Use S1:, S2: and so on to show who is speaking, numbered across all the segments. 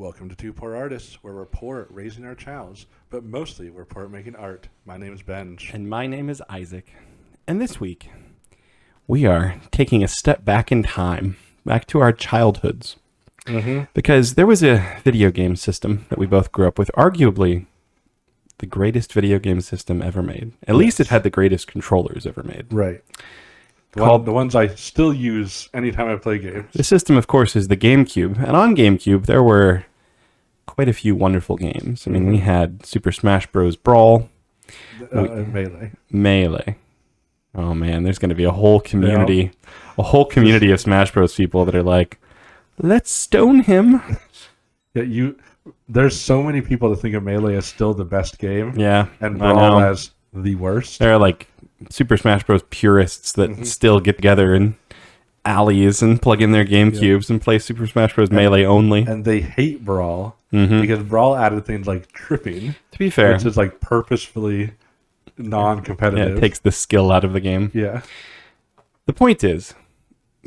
S1: Welcome to Two Poor Artists, where we're poor at raising our chows, but mostly we're poor at making art. My name is Benj.
S2: And my name is Isaac. And this week, we are taking a step back in time, back to our childhoods. Because there was a video game system that we both grew up with, arguably the greatest video game system ever made. At least it had the greatest controllers ever made.
S1: Right. The ones I still use anytime I play games.
S2: The system, of course, is the GameCube. And on GameCube, there were quite a few wonderful games. I mean, we had Super Smash Bros. Brawl. Melee. Oh, man, there's going to be a whole community, of Smash Bros. People that are like, let's stone him.
S1: Yeah, there's so many people that think of Melee as still the best game.
S2: Yeah,
S1: and Brawl as the worst.
S2: There are like Super Smash Bros. Purists that still get together in alleys and plug in their GameCubes and play Super Smash Bros. Melee only.
S1: And they hate Brawl because Brawl added things like tripping.
S2: To be fair,
S1: which is like purposefully non-competitive.
S2: Yeah, it takes the skill out of the game.
S1: Yeah.
S2: The point is,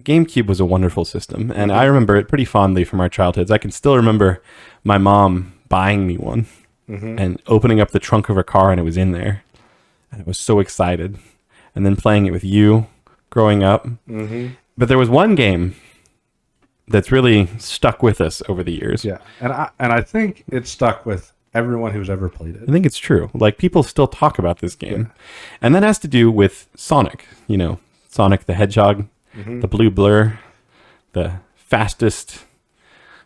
S2: GameCube was a wonderful system, and I remember it pretty fondly from our childhoods. I can still remember my mom buying me one and opening up the trunk of her car, and it was in there. And I was so excited. And then playing it with you growing up. But there was one game that's really stuck with us over the years.
S1: Yeah, and I think it stuck with everyone who's ever played it.
S2: I think it's true. Like, people still talk about this game. Yeah. And that has to do with Sonic. You know, Sonic the Hedgehog, the blue blur, the fastest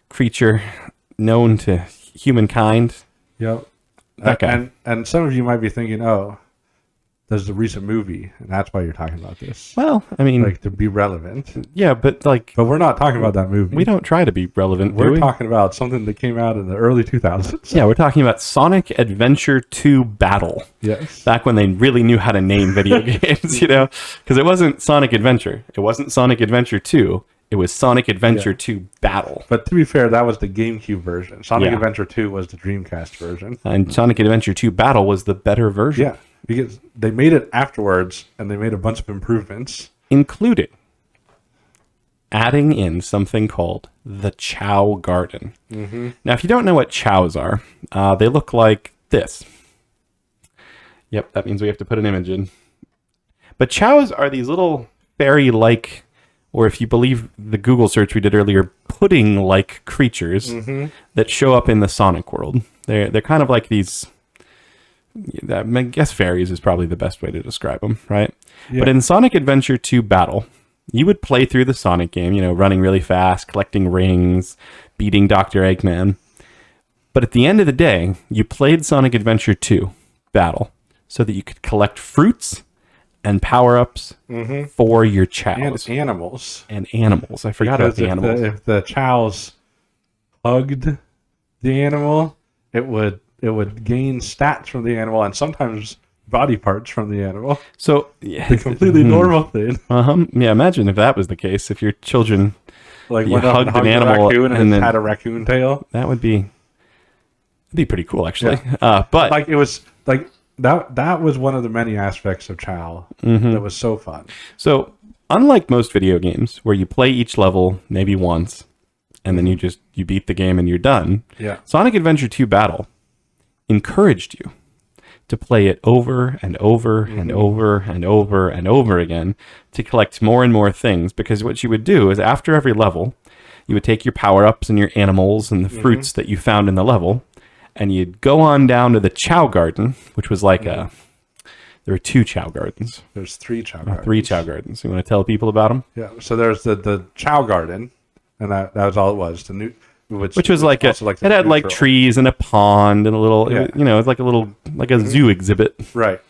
S2: creature known to humankind.
S1: Yep.
S2: That guy.
S1: And some of you might be thinking, oh, there's a recent movie, and that's why you're talking about this.
S2: Well, I mean,
S1: like, to be relevant.
S2: Yeah, but
S1: we're not talking about that movie.
S2: We don't try to be relevant.
S1: We're talking about something that came out in the early 2000s.
S2: Yeah, we're talking about Sonic Adventure 2 Battle.
S1: Yes.
S2: Back when they really knew how to name video games, you know? Because it wasn't Sonic Adventure. It wasn't Sonic Adventure 2. It was Sonic Adventure 2 Battle.
S1: But to be fair, that was the GameCube version. Sonic Adventure 2 was the Dreamcast version.
S2: And Sonic Adventure 2 Battle was the better version.
S1: Yeah, because they made it afterwards, and they made a bunch of improvements.
S2: Including adding in something called the Chao Garden. Now, if you don't know what chows are, they look like this. Yep, that means we have to put an image in. But chows are these little fairy-like, or if you believe the Google search we did earlier, pudding-like creatures that show up in the Sonic world. They're kind of like these, I guess fairies is probably the best way to describe them, right? Yeah. But in Sonic Adventure 2 Battle, you would play through the Sonic game, you know, running really fast, collecting rings, beating Dr. Eggman. But at the end of the day, you played Sonic Adventure 2 Battle so that you could collect fruits and power-ups for your chows.
S1: And animals.
S2: I forgot about the animals.
S1: If the chows hugged the animal, it would gain stats from the animal and sometimes body parts from the animal.
S2: So
S1: the completely normal thing.
S2: Yeah, imagine if that was the case. If your children
S1: like went hugged an animal and then had a raccoon tail.
S2: That would be pretty cool, actually. Yeah. But
S1: like it was like that was one of the many aspects of Chao that was so fun.
S2: So unlike most video games where you play each level maybe once and then you beat the game and you're done.
S1: Yeah.
S2: Sonic Adventure 2 Battle encouraged you to play it over and over and over and over and over again to collect more and more things, because what you would do is after every level, you would take your power-ups and your animals and the fruits that you found in the level, and you'd go on down to the Chao Garden, which was like there were 2 Chao Gardens.
S1: There's 3 Chao Gardens.
S2: 3 Chao Gardens. You want to tell people about them?
S1: Yeah, so there's the Chao Garden, and that was all it was.
S2: Which was like it had like trees and a pond and a little, it was like a little, like a zoo exhibit.
S1: Right.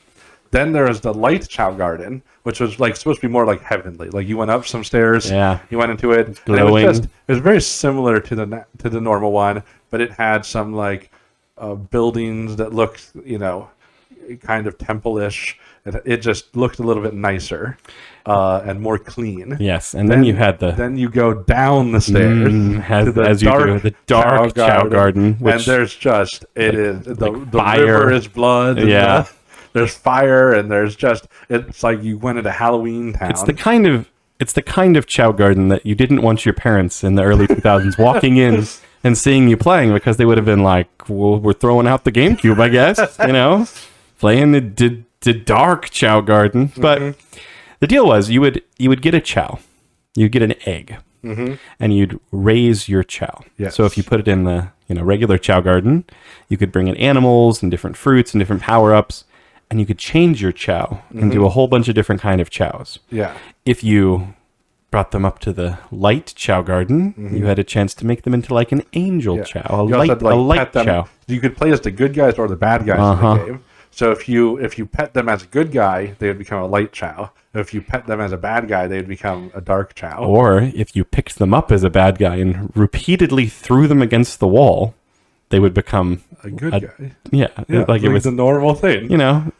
S1: Then there was the Light Chao Garden, which was like supposed to be more like heavenly. Like you went up some stairs, you went into it, and it was very similar to the normal one, but it had some like buildings that looked, kind of temple-ish. It just looked a little bit nicer and more clean.
S2: Yes, and then you had
S1: Then you go down the stairs to
S2: the dark Chao Garden, which,
S1: and there's just the river is blood.
S2: Yeah,
S1: there's fire, and it's like you went into Halloween Town.
S2: It's the kind of Chao Garden that you didn't want your parents in the early 2000s walking in and seeing you playing, because they would have been like, well, we're throwing out the GameCube, I guess, playing the dark Chao Garden. But the deal was you would get a Chao, you'd get an egg, and you'd raise your Chao.
S1: Yes.
S2: So if you put it in the regular Chao Garden, you could bring in animals and different fruits and different power-ups, and you could change your Chao into a whole bunch of different kind of Chaos.
S1: Yeah.
S2: If you brought them up to the light Chao Garden, you had a chance to make them into like an angel Chao, a light Chao.
S1: You could play as the good guys or the bad guys in the game. So if you pet them as a good guy, they would become a light Chao. If you pet them as a bad guy, they would become a dark Chao.
S2: Or if you picked them up as a bad guy and repeatedly threw them against the wall, they would become
S1: a good guy.
S2: Yeah,
S1: like it was the normal thing.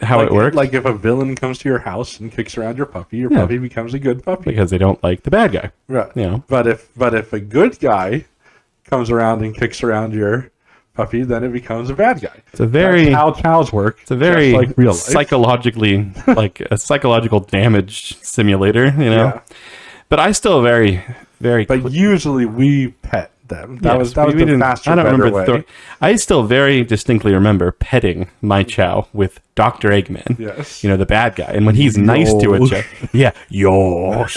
S2: How it works.
S1: Like if a villain comes to your house and kicks around your puppy becomes a good puppy
S2: because they don't like the bad guy.
S1: Right. But if a good guy comes around and kicks around your puppy, then it becomes a bad guy.
S2: It's that's
S1: how Chaos work.
S2: It's a very like real psychologically like a psychological damage simulator. Yeah. But I still very
S1: But usually we pet them. That was the faster, better way.
S2: I still very distinctly remember petting my Chao with Dr. Eggman.
S1: Yes.
S2: The bad guy. And when he's nice to a Chao. Yeah. Yosh.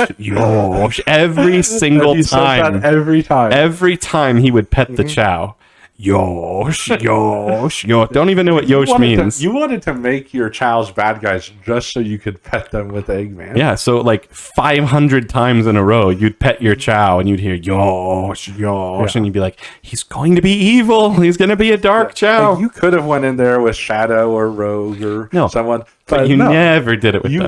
S2: Every single time. Every time he would pet the Chao. Yosh. Don't even know what Yosh means.
S1: You wanted to make your Chaos bad guys just so you could pet them with Eggman.
S2: Yeah, so like 500 times in a row, you'd pet your Chao and you'd hear Yosh, and you'd be like, he's going to be evil. He's going to be a dark Chao.
S1: Like you could have went in there with Shadow or Rogue or someone.
S2: But you never did it with them.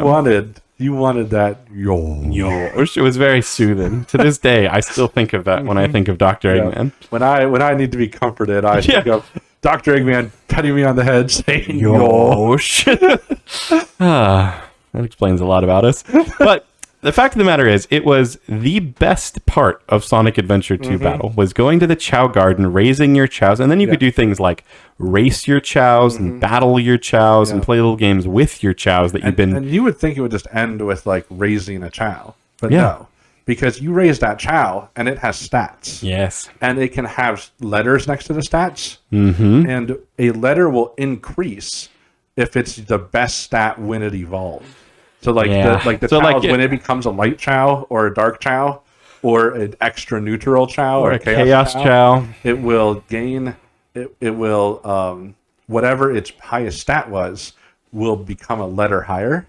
S1: You wanted that
S2: Yosh. It was very soothing. To this day, I still think of that when I think of Dr. Eggman.
S1: When I need to be comforted, I think of Dr. Eggman patting me on the head saying
S2: Yosh. That explains a lot about us. But the fact of the matter is, it was the best part of Sonic Adventure 2 Battle, was going to the Chao Garden, raising your Chaos, and then you could do things like race your Chaos and battle your Chaos and play little games with your Chaos that you've been...
S1: And you would think it would just end with, like, raising a Chao. But no. Because you raise that Chao, and it has stats.
S2: Yes.
S1: And it can have letters next to the stats. And a letter will increase if it's the best stat when it evolves. So like the Chaos, when it becomes a light Chao or a dark Chao or an extra neutral Chao or a chaos Chao, it will gain it will whatever its highest stat was will become a letter higher.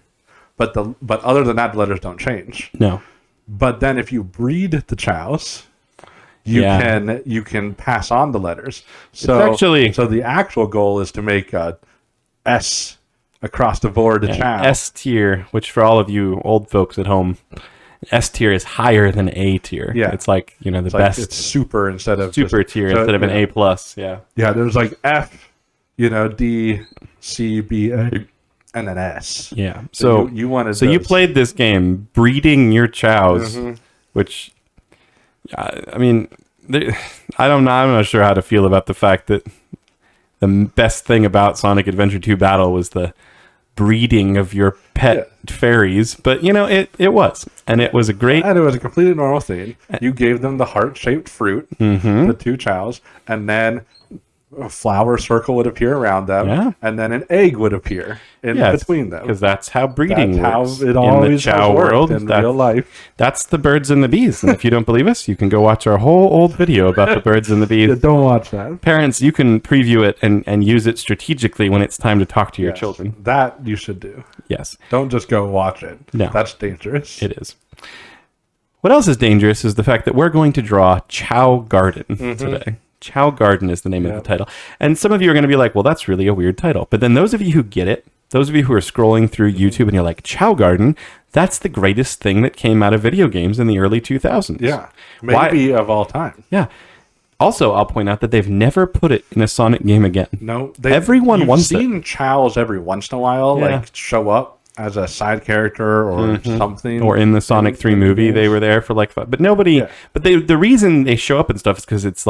S1: But other than that, the letters don't change.
S2: No.
S1: But then if you breed the Chaos, you can pass on the letters. So so the actual goal is to make a S across the board to Chao.
S2: S tier, which for all of you old folks at home, S tier is higher than A tier. Yeah. It's like, the best.
S1: It's super instead of
S2: super tier instead of an A plus. Yeah.
S1: Yeah, there's like F, D, C, B, A, and an S.
S2: Yeah. So
S1: you wanted
S2: you played this game breeding your Chaos, which I mean, I'm not sure how to feel about the fact that the best thing about Sonic Adventure 2 Battle was the breeding of your pet fairies, but it was, and it was a great,
S1: and it was a completely normal thing. You gave them the heart-shaped fruit, the two Chaos, and then a flower circle would appear around them, and then an egg would appear in between them.
S2: Because that's how breeding works.
S1: How it always in the Chao world in real life.
S2: That's the birds and the bees. And if you don't believe us, you can go watch our whole old video about the birds and the bees.
S1: Don't watch that.
S2: Parents, you can preview it and use it strategically when it's time to talk to your children.
S1: That you should do.
S2: Yes.
S1: Don't just go watch it.
S2: No.
S1: That's dangerous.
S2: It is. What else is dangerous is the fact that we're going to draw Chao Garden today. Chao Garden is the name of the title. And some of you are going to be like, well, that's really a weird title. But then those of you who get it, those of you who are scrolling through YouTube and you're like, Chao Garden, that's the greatest thing that came out of video games in the early 2000s.
S1: Yeah. Maybe of all time.
S2: Yeah. Also, I'll point out that they've never put it in a Sonic game again.
S1: No.
S2: Everyone wants it.
S1: You've seen Chaos every once in a while, like show up as a side character or something.
S2: Or in the Sonic 3 movie, they were there for like, but nobody, but the reason they show up and stuff is because it's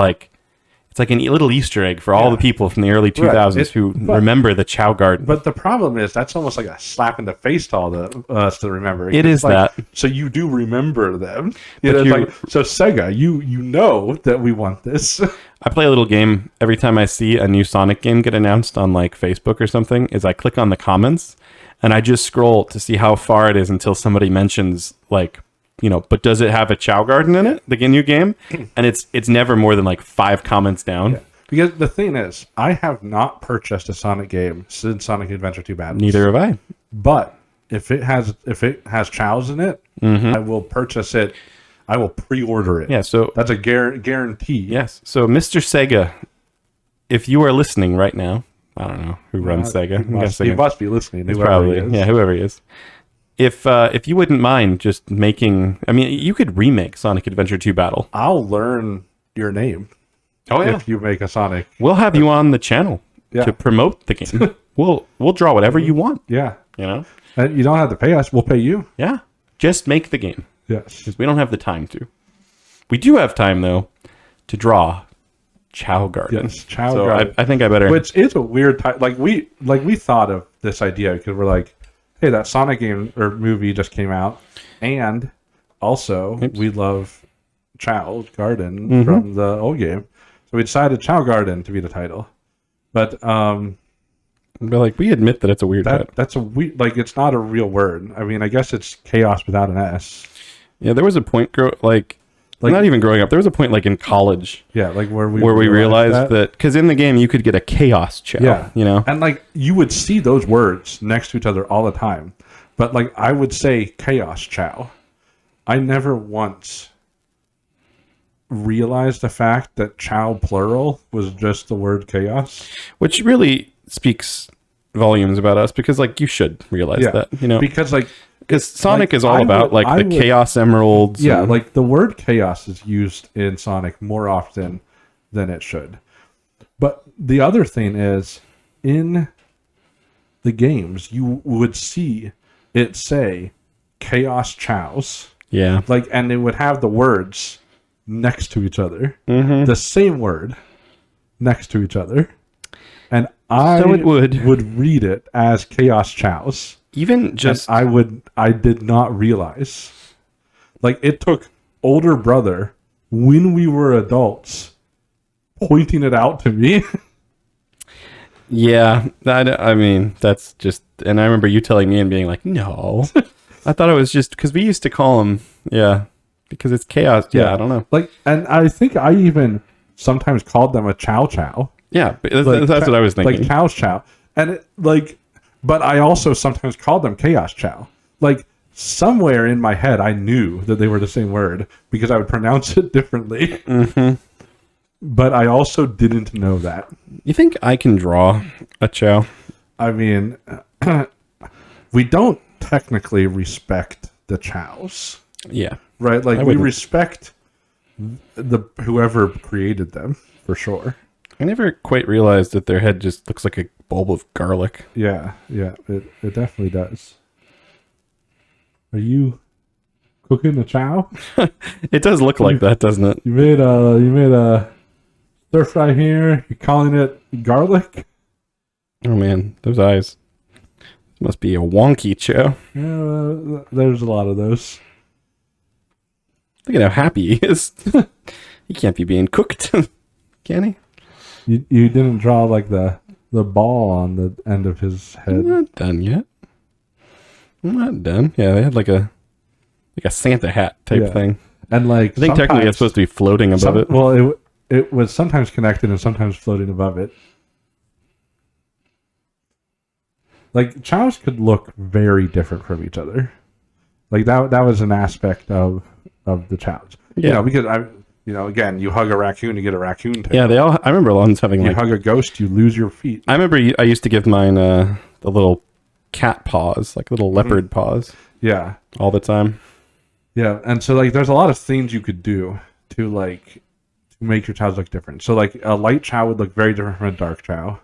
S2: It's like a little Easter egg for all the people from the early 2000s who remember the Chao Garden.
S1: But the problem is that's almost like a slap in the face to all us to remember.
S2: It is like, that.
S1: So you do remember them. So Sega, you know that we want this.
S2: I play a little game every time I see a new Sonic game get announced on like Facebook or something. Is I click on the comments and I just scroll to see how far it is until somebody mentions like, but does it have a Chao Garden in it, the new game? And it's never more than like 5 comments down. Yeah.
S1: Because the thing is, I have not purchased a Sonic game since Sonic Adventure 2 Battles.
S2: Neither have I.
S1: But if it has Chaos in it, I will purchase it. I will pre-order it.
S2: Yeah, so
S1: that's a guarantee.
S2: Yes. So Mr. Sega, if you are listening right now, I don't know who runs Sega.
S1: He must be listening.
S2: Probably. Yeah, whoever he is. If you wouldn't mind just making, you could remake Sonic Adventure 2 Battle.
S1: I'll learn your name.
S2: Oh yeah.
S1: If you make a Sonic,
S2: we'll have you on the channel to promote the game. we'll draw whatever you want.
S1: Yeah.
S2: And
S1: you don't have to pay us. We'll pay you.
S2: Yeah. Just make the game.
S1: Yes.
S2: Because we don't have the time to. We do have time though to draw Chao Garden.
S1: Yes, Chao Garden.
S2: I think I better.
S1: Which is a weird time. Like we thought of this idea because we're like, hey, that Sonic game or movie just came out, and also we love Chao Garden from the old game, so we decided Chao Garden to be the title. But
S2: like we admit that it's a weird.
S1: That's a weird. Like it's not a real word. I guess it's chaos without an S.
S2: Yeah, there was a point like not even growing up. There was a point like in college.
S1: Yeah, like where we
S2: realized that because in the game you could get a chaos Chao.
S1: Yeah, and like you would see those words next to each other all the time, but like I would say chaos Chao. I never once realized the fact that Chao plural was just the word chaos,
S2: which really speaks volumes about us because like you should realize that because Sonic is all about the Chaos Emeralds.
S1: Yeah, like the word chaos is used in Sonic more often than it should. But the other thing is, in the games, you would see it say Chaos Chaos.
S2: Yeah.
S1: And it would have the words next to each other. The same word next to each other. And I would read it as Chaos Chaos.
S2: Even just
S1: I did not realize. Like it took older brother when we were adults pointing it out to me.
S2: Yeah, that's just, and I remember you telling me and being like, no. I thought it was just because we used to call them, because it's chaos. Yeah, I don't know.
S1: And I think I even sometimes called them a Chow Chow.
S2: Yeah, that's what I was thinking.
S1: Like Chow's Chow. And but I also sometimes called them Chaos Chao. Like somewhere in my head, I knew that they were the same word because I would pronounce it differently. But I also didn't know that.
S2: You think I can draw a Chao?
S1: We don't technically respect the Chows.
S2: Yeah.
S1: Right? Like we respect whoever created them for sure.
S2: I never quite realized that their head just looks like a bulb of garlic.
S1: Yeah, it definitely does. Are you cooking a Chao?
S2: It does look like that, doesn't it?
S1: You made a stir fry here. You're calling it garlic?
S2: Oh man, those eyes. This must be a wonky Chao.
S1: Yeah, there's a lot of those.
S2: Look at how happy he is. He can't be being cooked, can he?
S1: You didn't draw like the ball on the end of his head.
S2: I'm not done yet. I'm not done. Yeah, they had like a Santa hat type thing.
S1: And
S2: I think technically it's supposed to be floating above it.
S1: Well, it was sometimes connected and sometimes floating above it. Like Chows could look very different from each other. Like that was an aspect of the Chows.
S2: Yeah,
S1: because again, you hug a raccoon, you get a raccoon tail.
S2: Yeah, I remember ones having
S1: you hug a ghost, you lose your feet.
S2: I remember I used to give mine the little cat paws, like little leopard paws.
S1: Yeah.
S2: All the time.
S1: Yeah, and so there's a lot of things you could do to make your Chows look different. So a light Chao would look very different from a dark Chao,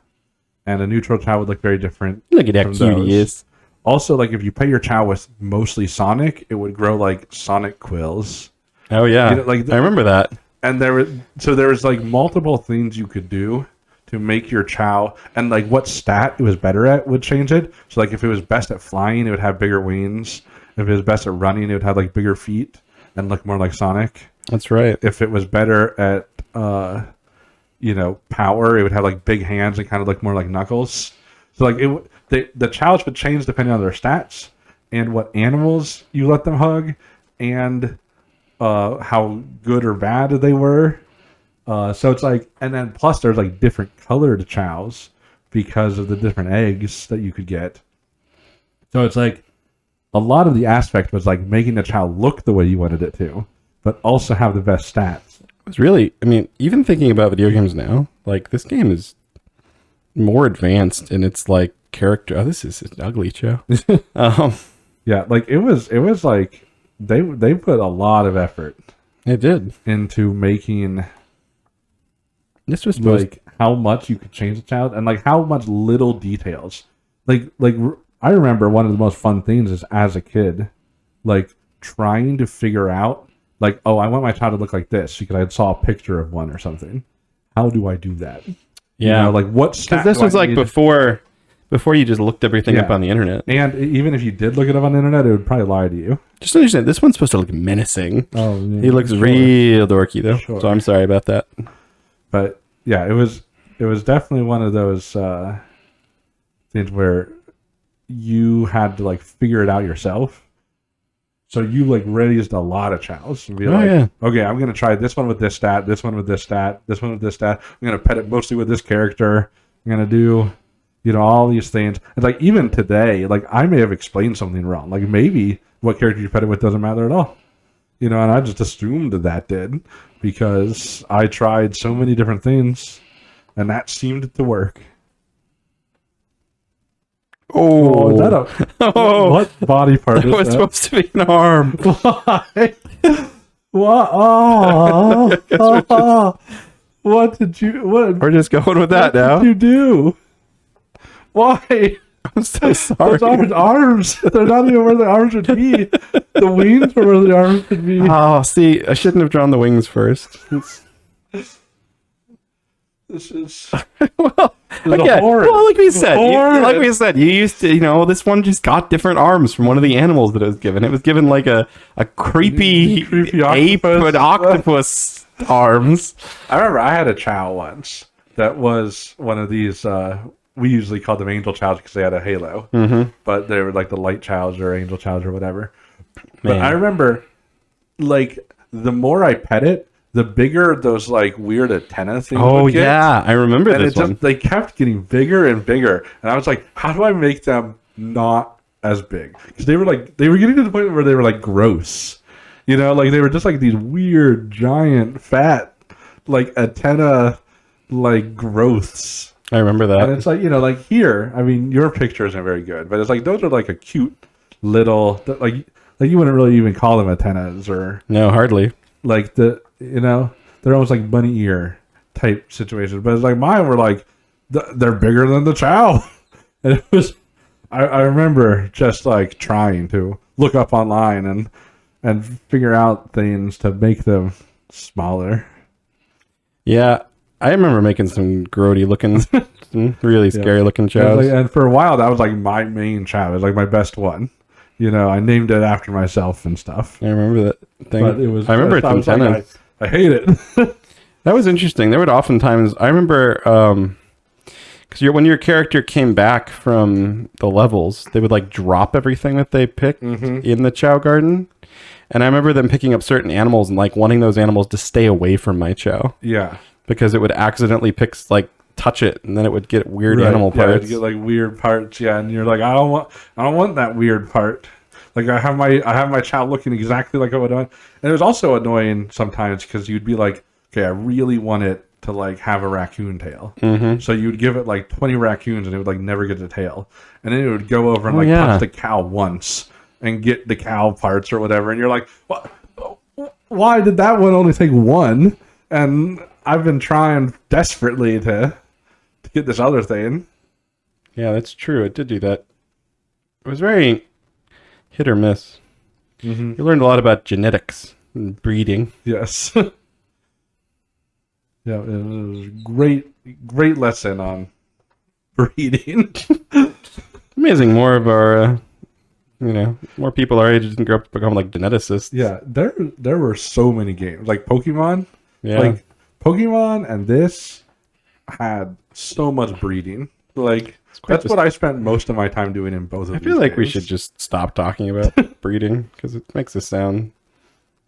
S1: and a neutral Chao would look very different.
S2: Look at how cute he is.
S1: Also, if you pay your Chao with mostly Sonic, it would grow like Sonic quills.
S2: Oh yeah, I remember that.
S1: and there was like multiple things you could do to make your Chao, and like what stat it was better at would change it. So like if it was best at flying, it would have bigger wings. If it was best at running, it would have like bigger feet and look more like Sonic.
S2: That's right.
S1: If it was better at power, it would have like big hands and kind of look more like Knuckles. So like the Chaos would change depending on their stats and what animals you let them hug and how good or bad they were. So it's like, and then plus there's like different colored Chaos because of the different eggs that you could get. So it's like a lot of the aspect was like making the Chao look the way you wanted it to, but also have the best stats.
S2: It was really, I mean, even thinking about video games now, like this game is more advanced in its like character. Oh, this is an ugly Chao.
S1: Yeah, like it was like they put a lot of effort.
S2: It did
S1: into making.
S2: This was
S1: like how much you could change the child and like how much little details. Like I remember one of the most fun things is as a kid, like trying to figure out like, oh, I want my child to look like this because I saw a picture of one or something. How do I do that?
S2: Yeah,
S1: like what?
S2: Because this was like before you just looked everything up on the internet.
S1: And even if you did look it up on the internet, it would probably lie to you.
S2: Just understand, this one's supposed to look menacing.
S1: Oh, yeah,
S2: he looks real dorky though. Sure. So I'm sorry about that.
S1: But yeah, it was definitely one of those things where you had to like figure it out yourself. So you like raised a lot of Chaos and be okay, I'm gonna try this one with this stat, this one with this stat, this one with this stat. I'm gonna pet it mostly with this character. I'm gonna do, all these things. And like even today, like I may have explained something wrong. Like maybe what character you pet it with doesn't matter at all. And I just assumed that did because I tried so many different things and that seemed to work.
S2: Oh,
S1: is that what body part is that?
S2: It was supposed to be an arm.
S1: Why? What? What did you? What?
S2: We're just going with that now.
S1: What did you do? Why?
S2: I'm so sorry.
S1: Those aren't arms. They're not even where the arms should be. The wings are where the arms should be.
S2: Oh, see, I shouldn't have drawn the wings first.
S1: This is
S2: well, like we said, you used to, this one just got different arms from one of the animals that it was given. It was given like a creepy ape with octopus arms.
S1: I remember I had a Chao once that was one of these. We usually called them angel Chaos because they had a halo, but they were like the light Chaos or angel Chaos or whatever. But I remember, like, the more I pet it, the bigger those like weird antenna things.
S2: Oh would get. Yeah, I remember this one.
S1: They kept getting bigger and bigger, and I was like, "How do I make them not as big?" Because they were getting to the point where they were like gross, like they were just like these weird, giant, fat, like antenna, like growths.
S2: I remember that,
S1: and it's like like here. I mean, your picture isn't very good, but it's like those are like a cute little like you wouldn't really even call them antennas or
S2: no, hardly
S1: like they're almost like bunny ear type situations, but it's like mine were like they're bigger than the Chao. And it was I remember just like trying to look up online and figure out things to make them smaller.
S2: Yeah, I remember making some grody looking, some really scary looking Chaos.
S1: And for a while that was like my main Chao. It was like my best one. I named it after myself and stuff.
S2: I remember that thing.
S1: But it was,
S2: I remember its antenna.
S1: Like, I hate it.
S2: That was interesting. There would oftentimes, I remember, because when your character came back from the levels, they would like drop everything that they picked in the Chao Garden. And I remember them picking up certain animals and like wanting those animals to stay away from my Chao.
S1: Yeah.
S2: Because it would accidentally touch it, and then it would get weird animal parts.
S1: Yeah, it'd get like weird parts. Yeah, and you're like, I don't want that weird part. Like I have my Chao looking exactly like I would want. And it was also annoying sometimes because you'd be like, okay, I really want it to like have a raccoon tail. So you'd give it like 20 raccoons and it would like never get the tail. And then it would go over and touch the cow once and get the cow parts or whatever. And you're like, what? Why did that one only take one? And I've been trying desperately to get this other thing.
S2: Yeah, that's true. It did do that. It was very hit or miss. You learned a lot about genetics and breeding.
S1: Yes. Yeah, it was a great lesson on breeding.
S2: Amazing. More of our, more people our age didn't grow up to become like geneticists.
S1: Yeah, there were so many games like Pokemon.
S2: Yeah.
S1: Like Pokemon and this had so much breeding. Like that's what I spent most of my time doing in both of these.
S2: I feel like we
S1: games.
S2: should just stop talking about breeding because it makes us sound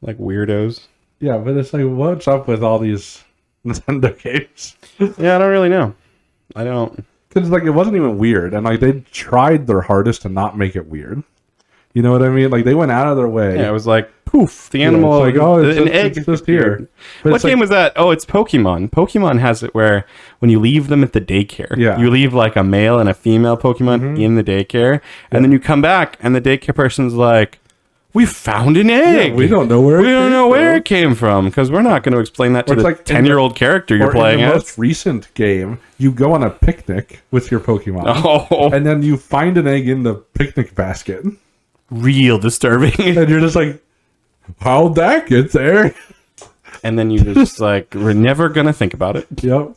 S2: like weirdos.
S1: Yeah, but it's like, what's up with all these Nintendo games?
S2: Yeah, I don't really know. I don't.
S1: Because like it wasn't even weird, and like they tried their hardest to not make it weird. You know what I mean? Like they went out of their way.
S2: Yeah, it was like poof, the animal,
S1: it's like,
S2: an egg
S1: it's just here. But
S2: what game was that? Oh, it's Pokemon. Pokemon has it where when you leave them at the daycare, you leave like a male and a female Pokemon in the daycare, and then you come back, and the daycare person's like, "We found an egg.
S1: Yeah, we don't know where
S2: it came from because we're not going to explain that to the
S1: like
S2: 10-year-old character you're playing
S1: in the
S2: as."
S1: most recent game, you go on a picnic with your Pokemon,
S2: Oh,
S1: and then you find an egg in the picnic basket.
S2: Real disturbing.
S1: And you're just like, how'd that get there?
S2: And then you're just like, we're never going to think about it.
S1: Yep.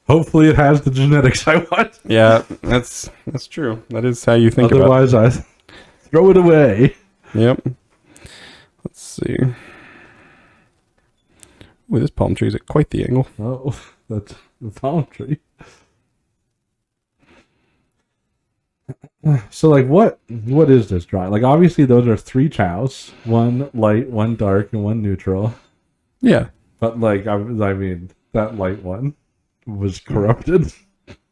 S1: Hopefully it has the genetics I want.
S2: Yeah, that's true. That is how you think
S1: Otherwise,
S2: about it.
S1: I throw it away.
S2: Yep. Let's see. Ooh, this palm tree is at quite the angle.
S1: Oh, that's the palm tree. So, like, what is this drawing? Like, obviously, those are 3 chows. 1 light, 1 dark, and 1 neutral.
S2: Yeah.
S1: But, like, I mean, that light one was corrupted.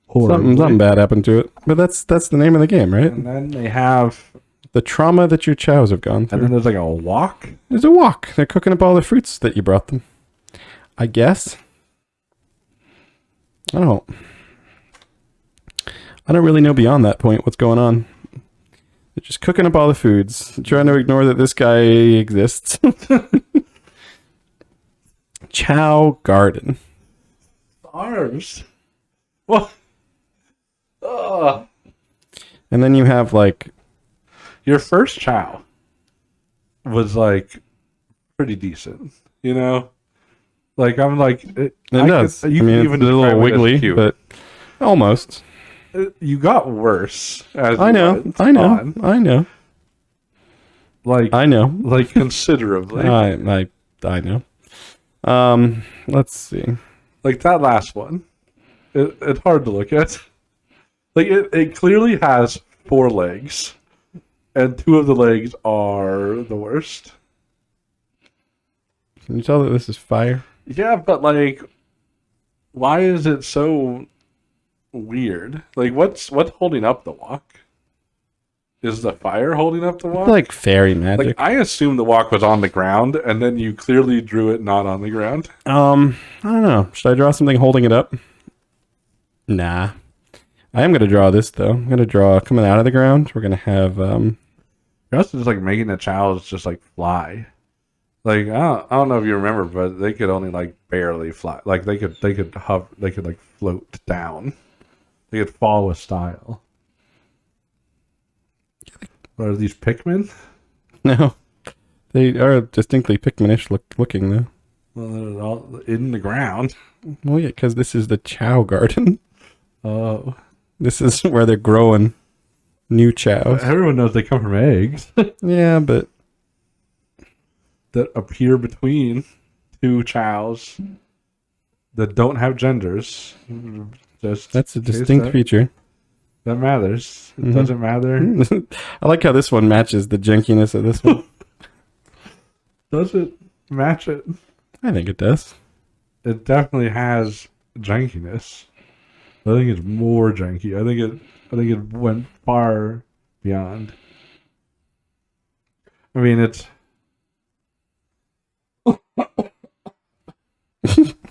S1: Horribly.
S2: Something bad happened to it. But that's the name of the game, right?
S1: And then they have...
S2: The trauma that your chows have gone through.
S1: And then there's, like, a walk.
S2: There's a walk. They're cooking up all the fruits that you brought them. I guess. I don't really know beyond that point what's going on. They're just cooking up all the foods, trying to ignore that this guy exists. Chao Garden.
S1: Arms. What?
S2: And then you have like...
S1: Your first chow was like pretty decent, you know? Like, I'm like...
S2: It does. I mean, it's a little wiggly, but almost.
S1: You got worse. As
S2: I know. Like
S1: considerably.
S2: I know. Let's see.
S1: Like that last one, it's hard to look at. Like it clearly has 4 legs, and 2 of the legs are the worst.
S2: Can you tell that this is fire?
S1: Yeah, but like, why is it so weird? Like, what's holding up the walk? Is the fire holding up the walk?
S2: Like fairy magic.
S1: Like, I assumed the walk was on the ground, and then you clearly drew it not on the ground.
S2: I don't know. Should I draw something holding it up? Nah. I am going to draw this, though. I'm going to draw coming out of the ground. We're going to have...
S1: You're also just, like, making the chows just, like, fly. Like, I don't know if you remember, but they could only, like, barely fly. Like, they could hover, they could, like, float down. They could fall with style. What are these Pikmin?
S2: No. They are distinctly Pikminish looking, though.
S1: Well, they're all in the ground.
S2: Well, yeah, because this is the Chao Garden.
S1: Oh.
S2: This is where they're growing new chows.
S1: Everyone knows they come from eggs.
S2: Yeah, but...
S1: that appear between 2 chows that don't have genders.
S2: That's a distinct feature.
S1: That matters. It doesn't matter.
S2: I like how this one matches the jankiness of this one.
S1: Does it match it?
S2: I think it does.
S1: It definitely has jankiness. I think it's more janky. I think it went far beyond. I mean, it's...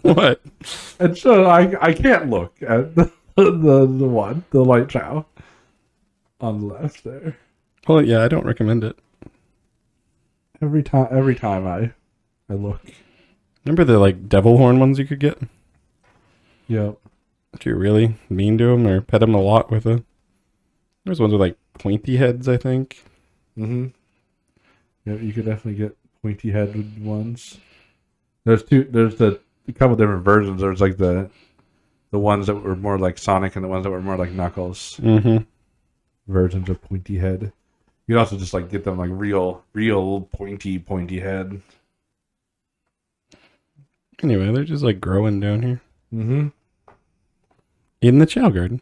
S2: What?
S1: And so I can't look at the light chow on the left there.
S2: Well, yeah, I don't recommend it.
S1: Every time I look.
S2: Remember the like devil horn ones you could get?
S1: Yep.
S2: Do you really mean to them or pet them a lot with a? There's ones with like pointy heads, I think.
S1: Mm-hmm. Yeah, you could definitely get pointy headed ones. There's the a couple different versions. There's like the ones that were more like Sonic and the ones that were more like Knuckles.
S2: Mm-hmm.
S1: Versions of Pointy Head. You can also just like get them like real pointy head.
S2: Anyway, they're just like growing down here.
S1: Mm-hmm.
S2: In the Chao Garden.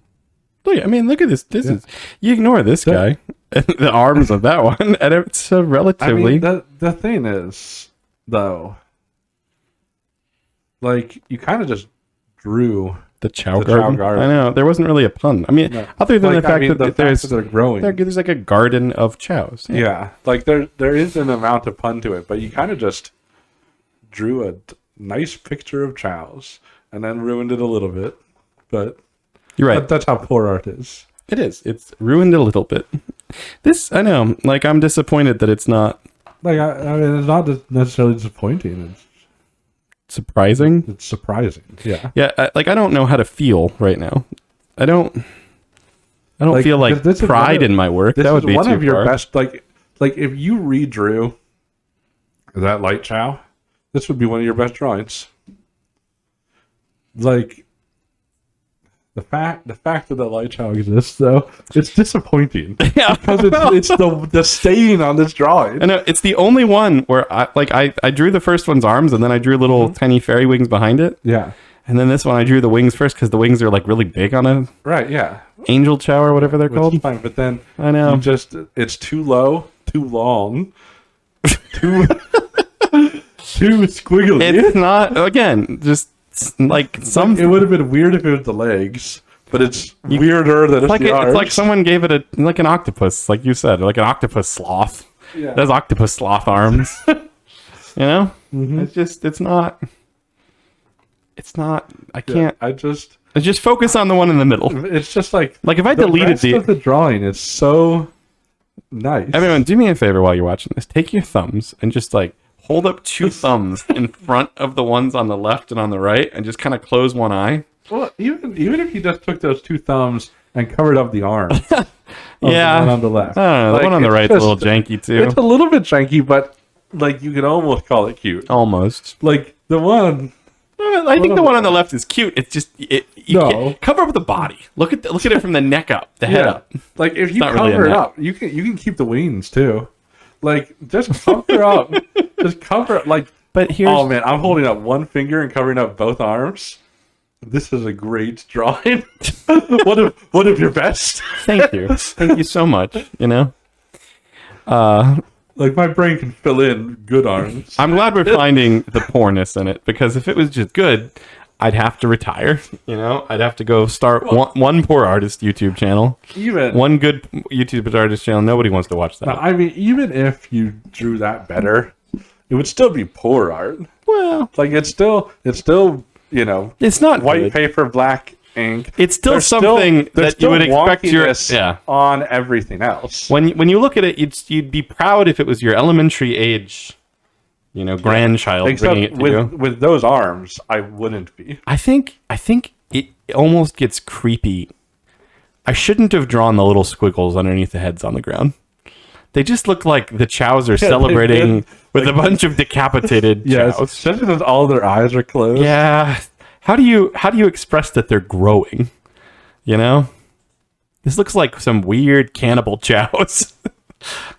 S2: Look, I mean, look at this. This is, you ignore this guy, the arms of that one, and it's a relatively.
S1: I mean, the thing is, though, like you kind of just drew
S2: the Chao Garden. I know there wasn't really a pun. I mean, other than the fact that
S1: they're growing,
S2: there's like a garden of chows.
S1: Yeah, like there is an amount of pun to it, but you kind of just drew a nice picture of chows and then ruined it a little bit. But
S2: you're right.
S1: That's how poor art is.
S2: It is. It's ruined a little bit. This, I know. Like, I'm disappointed that it's not.
S1: Like, I mean, it's not necessarily disappointing. It's
S2: surprising.
S1: It's surprising. Yeah.
S2: Yeah. I don't know how to feel right now. I don't feel like pride in my work. That would be
S1: one
S2: too
S1: of your
S2: far.
S1: best. Like if you redrew that light chow, this would be one of your best drawings. Like. The fact that the light chow exists, though, it's disappointing.
S2: Yeah,
S1: because it's the stain on this drawing.
S2: I know it's the only one where I drew the first one's arms and then I drew little tiny fairy wings behind it.
S1: Yeah,
S2: and then this one I drew the wings first because the wings are like really big on a angel chow or whatever they're called.
S1: Fine, but then
S2: I know
S1: it's too low, too long, too squiggly.
S2: It's not just. Like some,
S1: it would have been weird if it was the legs, but it's weirder that it's the arms.
S2: It's like someone gave it like an octopus, like you said, like an octopus sloth. Yeah, it has octopus sloth arms. You know, it's not. I can't.
S1: I just
S2: focus on the one in the middle.
S1: It's just like
S2: if I deleted
S1: the drawing, it's so nice.
S2: Everyone, do me a favor while you're watching this. Take your thumbs and just like. Hold up two thumbs in front of the ones on the left and on the right and just kind of close one eye.
S1: Well, even if you just took those two thumbs and covered up the arm.
S2: Yeah.
S1: The one on the left.
S2: I don't know. The one on the right's a little janky too.
S1: It's a little bit janky, but like you could almost call it cute.
S2: Almost.
S1: Like the one...
S2: I think the one on the left is cute. It's just cover up the body. Look at it from the neck up, the head up.
S1: Like if you cover it up, you can keep the wings too. Like just cover up. Just cover it, like.
S2: But here's.
S1: Oh man, I'm holding up one finger and covering up both arms. This is a great drawing. one of your best.
S2: Thank you so much. You know.
S1: Like my brain can fill in good arms.
S2: I'm glad we're finding the poorness in it because if it was just good, I'd have to retire. You know, I'd have to go start one poor artist YouTube channel.
S1: Even
S2: one good YouTube artist channel. Nobody wants to watch that.
S1: No, I mean, even if you drew that better, it would still be poor art.
S2: Well,
S1: like it's still you know,
S2: it's not
S1: white
S2: good.
S1: paper, black ink.
S2: It's still something that you would expect
S1: on everything else.
S2: When you look at it, you'd be proud if it was your elementary age. You know, grandchild bringing it to you.
S1: With those arms, I wouldn't be.
S2: I think it almost gets creepy. I shouldn't have drawn the little squiggles underneath the heads on the ground. They just look like the chows are celebrating with a bunch of decapitated chows.
S1: Especially since all their eyes are closed.
S2: Yeah. How do you express that they're growing? You know? This looks like some weird cannibal chows.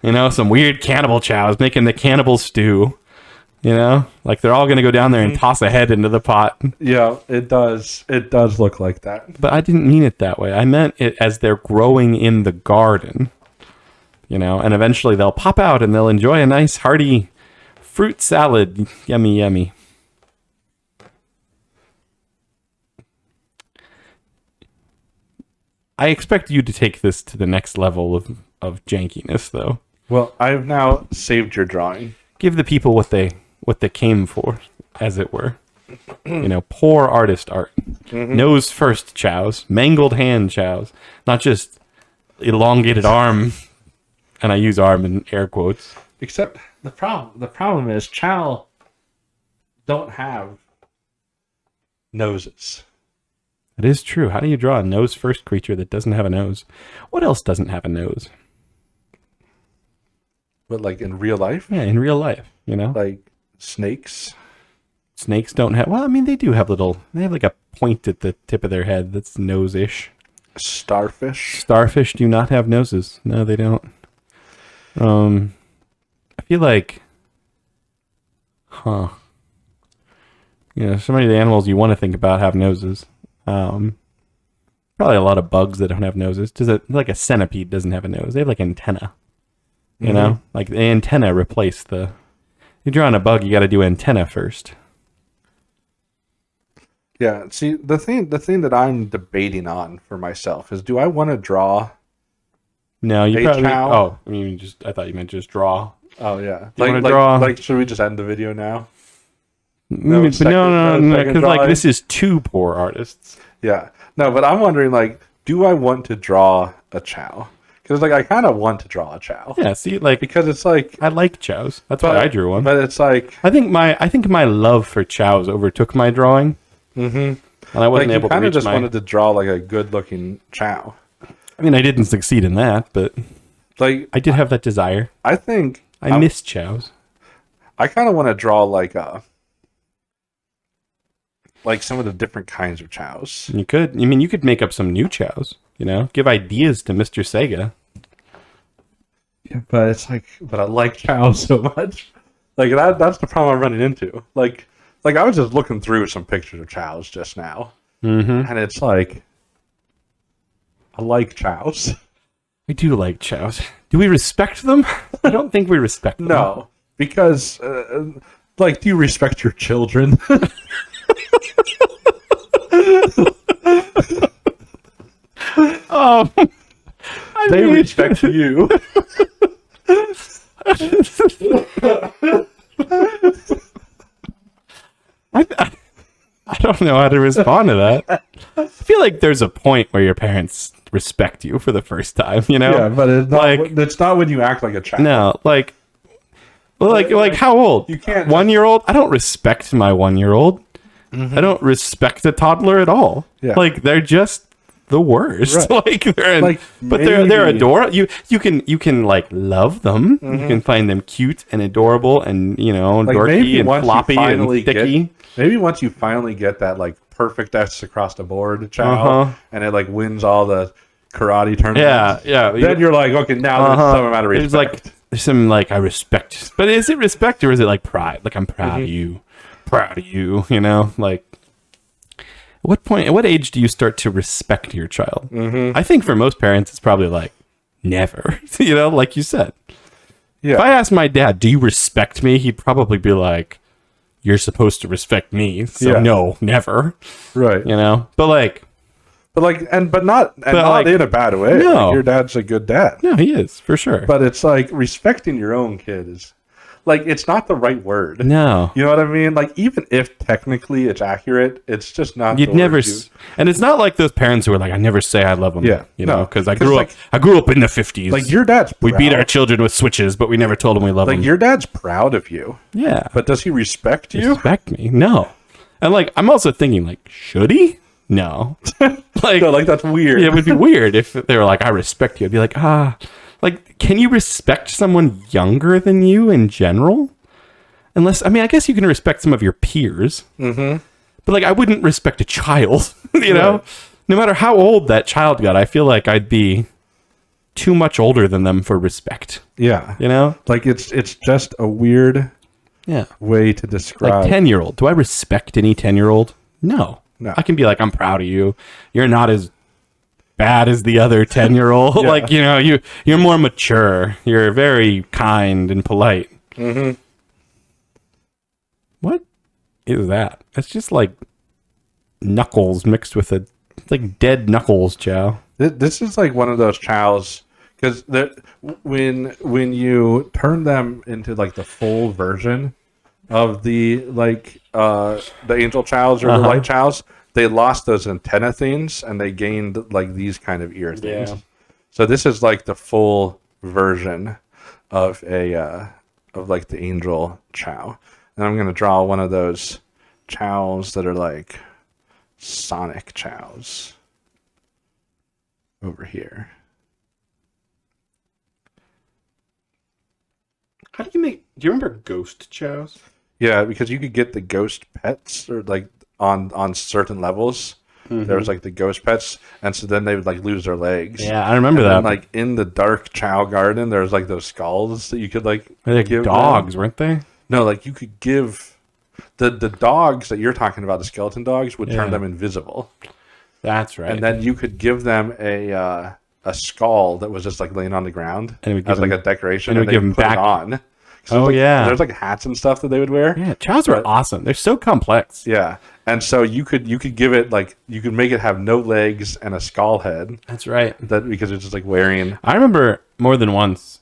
S2: You know, some weird cannibal chows making the cannibal stew. You know, like they're all going to go down there and toss a head into the pot.
S1: Yeah, it does. It does look like that.
S2: But I didn't mean it that way. I meant it as they're growing in the garden. You know, and eventually they'll pop out and they'll enjoy a nice hearty fruit salad. Yummy, yummy. I expect you to take this to the next level of jankiness, though.
S1: Well, I've now saved your drawing.
S2: Give the people what they came for, as it were. You know, poor artist art. Nose first chows, mangled hand chows, not just elongated arm. And I use arm in air quotes.
S1: Except the problem is chow don't have noses.
S2: It is true. How do you draw a nose first creature that doesn't have a nose? What else doesn't have a nose?
S1: But like in real life?
S2: Yeah, in real life, you know?
S1: Like snakes.
S2: snakes don't have. Well, I mean, they do have little. They have like a point at the tip of their head that's nose-ish. Starfish do not have noses. No, they don't. I feel like, some of the animals you want to think about have noses. Probably a lot of bugs that don't have noses. Like a centipede doesn't have a nose. They have like antenna. You know, like the antenna replace the. You're drawing a bug, you got to do antenna first.
S1: Yeah. See, the thing that I'm debating on for myself is, do I want to draw?
S2: No, you probably.
S1: Chow?
S2: Oh, I mean, I thought you meant just draw.
S1: Oh yeah.
S2: Draw?
S1: Should we just end the video now?
S2: No, because like this is two poor artists.
S1: Yeah. No, but I'm wondering, like, do I want to draw a Chao? Because like I kind of want to draw a Chao.
S2: Yeah. See, like
S1: because it's like
S2: I like Chaos. That's why I drew one.
S1: But it's like
S2: I think my love for Chaos overtook my drawing. Mm-hmm. And I wasn't able to. I kind of
S1: just wanted to draw like a good-looking Chao.
S2: I mean, I didn't succeed in that, but like I did have that desire.
S1: I think
S2: I miss Chaos.
S1: I kind of want to draw like some of the different kinds of Chaos.
S2: You could. I mean, you could make up some new Chaos. You know, give ideas to Mr. Sega.
S1: Yeah, but it's like, but I like Chao so much. Like that's the problem I'm running into. Like I was just looking through some pictures of Chaos just now, and it's like, I like Chaos.
S2: I do like Chaos. Do we respect them? I don't think we respect them.
S1: No, because like, do you respect your children? They respect you.
S2: I don't know how to respond to that. I feel like there's a point where your parents respect you for the first time, you know?
S1: Yeah, but it's not when you act like a child.
S2: No, like how old?
S1: You can't.
S2: 1-year-old? I don't respect my 1-year-old. I don't respect a toddler at all.
S1: Yeah.
S2: Like they're just the worst.
S1: Right.
S2: They're adorable. You can like love them. You can find them cute and adorable and dorky and floppy and sticky.
S1: Maybe once you finally get that like perfect S across the board Chao, and it like wins all the karate tournaments.
S2: Yeah.
S1: Then you're like, okay, now there's some amount of respect.
S2: There's some like I respect, but is it respect or is it like pride? Like I'm proud of you. Proud of you, like at what age do you start to respect your child? I think for most parents it's probably like never, like you said. If I asked my dad, do you respect me, he'd probably be like, you're supposed to respect me, so no, never.
S1: Right. But not in a bad way.
S2: No.
S1: Like, your dad's a good dad.
S2: No, he is for sure.
S1: But it's like respecting your own kid is like, it's not the right word.
S2: No.
S1: You know what I mean? Like, even if technically it's accurate, it's just not.
S2: You'd never. And it's not like those parents who are like, I never say I love them.
S1: Yeah.
S2: Because I grew up in the 50s.
S1: Like, your dad's proud.
S2: We beat our children with switches, but we never told them we love them.
S1: Like, your dad's proud of you.
S2: Yeah.
S1: But does he respect you?
S2: Respect me? No. And like, I'm also thinking, like, should he? No.
S1: No, that's weird.
S2: Yeah, it would be weird if they were like, I respect you. I'd be like, Like, can you respect someone younger than you in general? Unless, I guess you can respect some of your peers. Mm-hmm. But, like, I wouldn't respect a child, know? No matter how old that child got, I feel like I'd be too much older than them for respect.
S1: Yeah. Like, it's just a weird way to describe.
S2: Like, 10-year-old. Do I respect any 10-year-old? No. I can be like, I'm proud of you. You're not as bad as the other 10-year-old. Like, you're more mature. You're very kind and polite. Mm-hmm. What is that? It's just like Knuckles mixed with it's like dead Knuckles Chao.
S1: This is like one of those Chaos, because when you turn them into like the full version of the angel Chaos or the light Chaos, they lost those antenna things and they gained like these kind of ear things. Yeah. So this is like the full version of like the angel Chao. And I'm gonna draw one of those Chaos that are like Sonic Chaos over here.
S2: How do you make? Do you remember Ghost Chaos?
S1: Yeah, because you could get the ghost pets or like on certain levels. There was like the ghost pets, and so then they would like lose their legs.
S2: Yeah, I remember
S1: and
S2: that.
S1: Then, like in the dark Chao Garden, there was like those skulls that you could like
S2: give dogs, weren't they?
S1: No, like you could give the dogs that you're talking about, the skeleton dogs, would turn them invisible.
S2: That's right.
S1: And then you could give them a skull that was just like laying on the ground
S2: and
S1: as like a decoration,
S2: and
S1: they
S2: give them
S1: put
S2: back
S1: it on.
S2: Oh,
S1: like,
S2: yeah.
S1: There's like hats and stuff that they would wear.
S2: Yeah, Chows are awesome. They're so complex.
S1: Yeah. And so you could give it like you could make it have no legs and a skull head.
S2: That's right.
S1: That because it's just like wearing.
S2: I remember more than once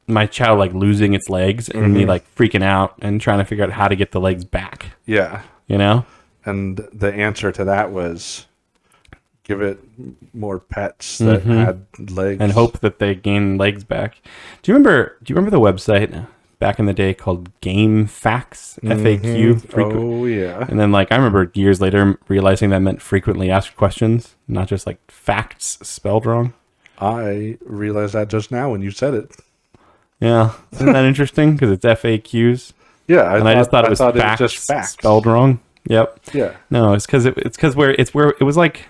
S2: my Chow like losing its legs and me like freaking out and trying to figure out how to get the legs back.
S1: Yeah.
S2: You know?
S1: And the answer to that was give it more pets that had legs
S2: and hope that they gain legs back. Do you remember the website back in the day called Game Facts? FAQ.
S1: Oh yeah.
S2: And then like I remember years later realizing that meant frequently asked questions, not just like facts spelled wrong.
S1: I realized that just now when you said it.
S2: Yeah, isn't that interesting? Because it's FAQs.
S1: Yeah,
S2: I just thought it was facts,
S1: just facts
S2: spelled wrong. Yep.
S1: Yeah.
S2: No, it's because where it was like,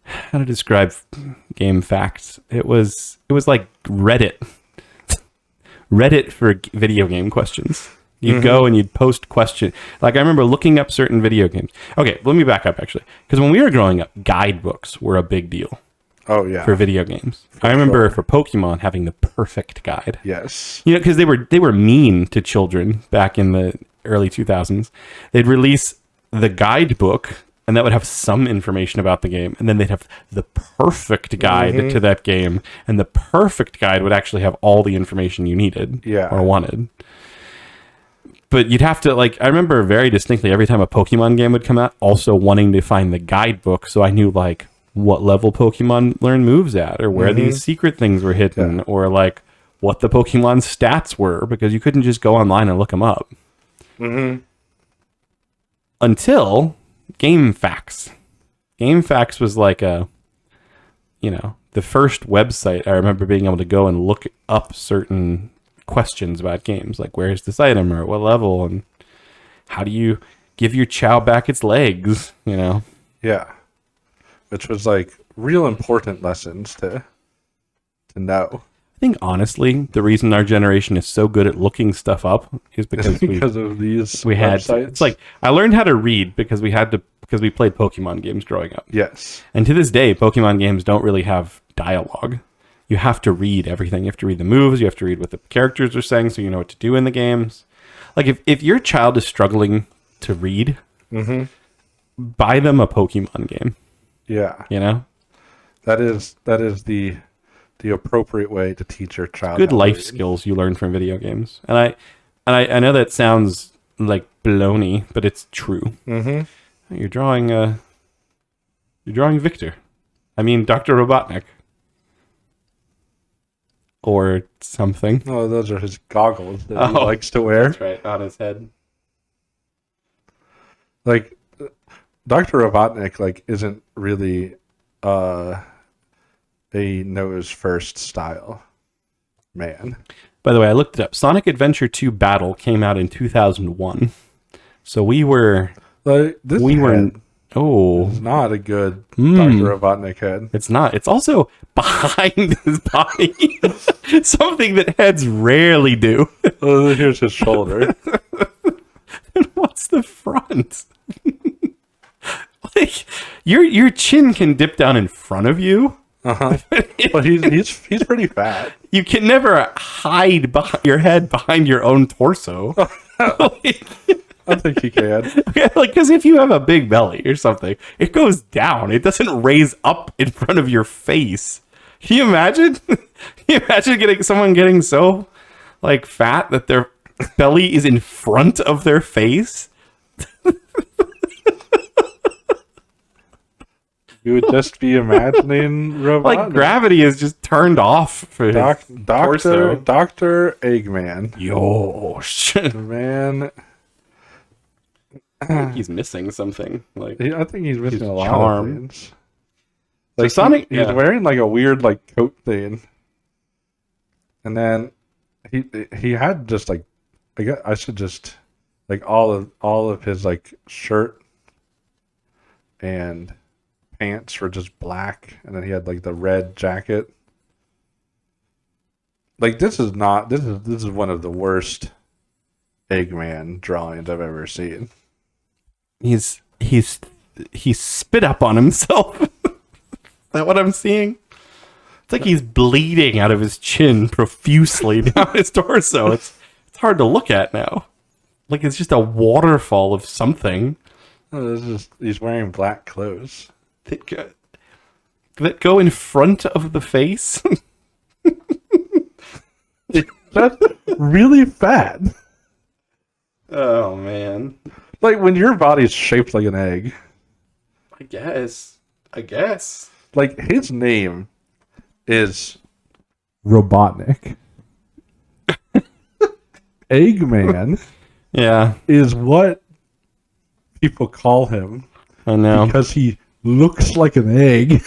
S2: how to describe Game Facts? It was like Reddit for video game questions. You'd go and you'd post question. Like I remember looking up certain video games. Okay, let me back up actually, because when we were growing up, guidebooks were a big deal.
S1: Oh yeah.
S2: For video games, I remember for Pokemon having the perfect guide.
S1: Yes.
S2: You know, because they were mean to children back in the early 2000s. They'd release the guidebook, and that would have some information about the game, and then they'd have the perfect guide to that game, and the perfect guide would actually have all the information you needed or wanted. But you'd have to, like, I remember very distinctly every time a Pokemon game would come out, also wanting to find the guidebook, so I knew, like, what level Pokemon learn moves at, or where these secret things were hidden, or, like, what the Pokemon stats were, because you couldn't just go online and look them up. Until Game Facts. Game Facts was like the first website I remember being able to go and look up certain questions about games, like where's this item or what level and how do you give your Chow back its legs, you know?
S1: Yeah. Which was like real important lessons to know.
S2: I think honestly, the reason our generation is so good at looking stuff up is because
S1: of these websites.
S2: It's like I learned how to read because we played Pokemon games growing up.
S1: Yes.
S2: And to this day, Pokemon games don't really have dialogue. You have to read everything. You have to read the moves. You have to read what the characters are saying so you know what to do in the games. Like if your child is struggling to read, buy them a Pokemon game.
S1: Yeah.
S2: You know?
S1: That is the appropriate way to teach your child.
S2: Good life skills you learn from video games. And I know that sounds like baloney, but it's true. You're drawing Victor. I mean Dr. Robotnik. Or something.
S1: Oh, those are his goggles that he likes to wear.
S2: That's right, on his head.
S1: Like Dr. Robotnik like isn't really a nose first style man.
S2: By the way, I looked it up. Sonic Adventure 2 Battle came out in 2001. So we were
S1: like this
S2: it's
S1: not a good Dr. Robotnik head.
S2: It's not. It's also behind his body. Something that heads rarely do.
S1: Oh, here's his shoulder.
S2: And what's the front? Like your chin can dip down in front of you.
S1: But he's pretty fat.
S2: You can never hide your head behind your own torso.
S1: I think he can.
S2: Like, because if you have a big belly or something, it goes down. It doesn't raise up in front of your face. Can you imagine? Can you imagine someone getting so like fat that their belly is in front of their face?
S1: You would just be imagining Robotnik.
S2: Like gravity is just turned off for
S1: Dr. Eggman.
S2: Yosh.
S1: Man.
S2: I think he's missing something. Like
S1: I think he's missing a lot
S2: charm.
S1: of things. Like
S2: so Sonic,
S1: he's wearing like a weird like coat thing, and then he had just like I should just Like all of his like shirt and pants were just black, and then he had like the red jacket. Like this is one of the worst Eggman drawings I've ever seen.
S2: He's spit up on himself. Is that what I'm seeing? It's like he's bleeding out of his chin profusely down his torso. It's hard to look at now. Like it's just a waterfall of something.
S1: Oh, he's wearing black clothes
S2: that go in front of the face.
S1: That's really fat.
S2: Oh man!
S1: Like when your body's shaped like an egg.
S2: I guess.
S1: Like his name is Robotnik. Eggman.
S2: Yeah.
S1: Is what people call him.
S2: I know.
S1: Because he looks like an egg.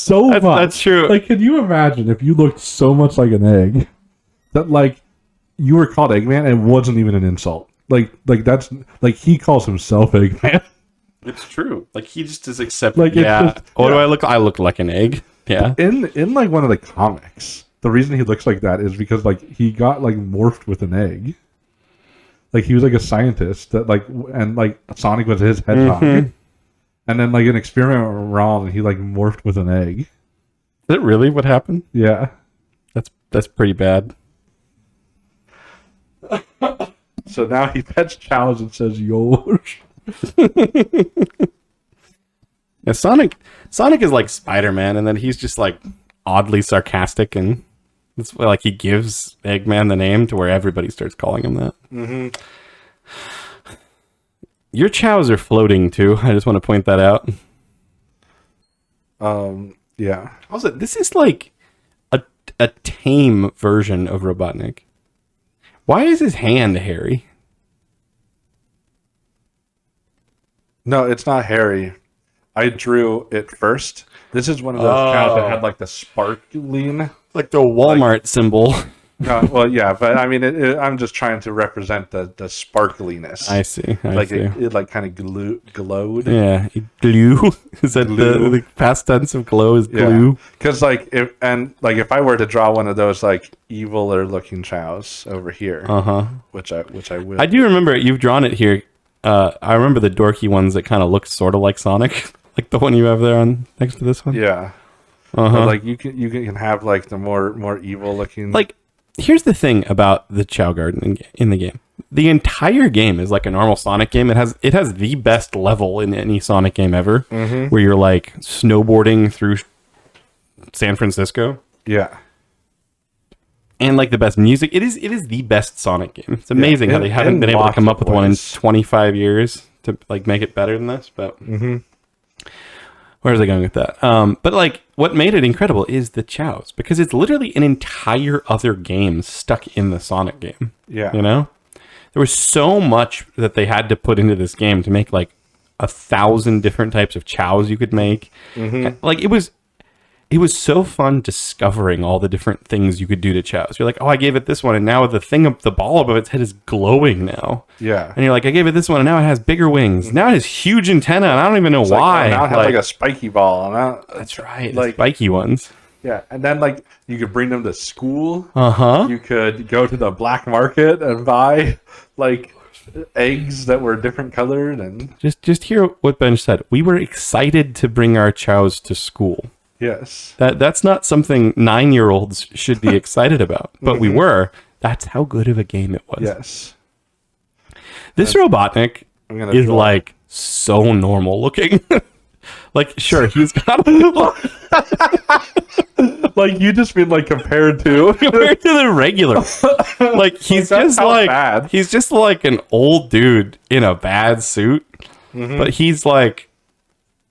S2: That's true.
S1: Like, can you imagine if you looked so much like an egg that like you were called Eggman and it wasn't even an insult? Like that's like he calls himself Eggman.
S2: It's true. Like he just is accepting.
S1: Like,
S2: yeah. What do I look? I look like an egg. Yeah.
S1: In like one of the comics, the reason he looks like that is because like he got like morphed with an egg. Like he was like a scientist that like and like Sonic was his hedgehog. Mm-hmm. And then like an experiment went wrong and he like morphed with an egg.
S2: Is that really what happened?
S1: Yeah.
S2: That's pretty bad.
S1: So now he pets Chow's and says yours.
S2: Yeah, Sonic is like Spider-Man, and then he's just like oddly sarcastic, and it's like he gives Eggman the name to where everybody starts calling him that.
S1: Mm-hmm.
S2: Your chows are floating too. I just want to point that out.
S1: Yeah.
S2: Also, this is like a tame version of Robotnik. Why is his hand hairy?
S1: No, it's not hairy. I drew it first. This is one of those cows that had like the sparkling,
S2: like the Walmart symbol.
S1: No, well, yeah, but I mean, I'm just trying to represent the sparkliness.
S2: I see.
S1: It like kind of glowed.
S2: Yeah, glue. Is that the past tense of glow is glue?
S1: Because like if I were to draw one of those like eviler looking chows over here, which I will.
S2: I do remember you've drawn it here. I remember the dorky ones that kind of look sort of like Sonic, like the one you have there on next to this one.
S1: Yeah. But like you can have like the more evil looking.
S2: Like, here's the thing about the Chao Garden in the game. The entire game is like a normal Sonic game. It has the best level in any Sonic game ever, where you're like snowboarding through San Francisco.
S1: Yeah.
S2: And like the best music. It is the best Sonic game. It's amazing how they haven't been able to come up with one in 25 years to like make it better than this. But where was I going with that? But like what made it incredible is the chows, because it's literally an entire other game stuck in the Sonic game.
S1: Yeah.
S2: You know? There was so much that they had to put into this game to make like 1,000 different types of chows you could make. Like it was so fun discovering all the different things you could do to chows. You're like, oh, I gave it this one, and now the ball above its head is glowing now.
S1: Yeah.
S2: And you're like, I gave it this one, and now it has bigger wings. Now it has huge antenna, and I don't even know why.
S1: Like, now it has like a spiky ball.
S2: That's right,
S1: like
S2: spiky ones.
S1: Yeah, and then like you could bring them to school. You could go to the black market and buy like eggs that were different colored, and
S2: just hear what Ben said. We were excited to bring our chows to school.
S1: Yes.
S2: That's not something 9-year-olds should be excited about, but we were. That's how good of a game it was.
S1: Yes.
S2: This Robotnik is like so normal looking. Like, sure, he's got
S1: like you just mean like compared to
S2: the regular. Like he's just like an old dude in a bad suit. But he's like,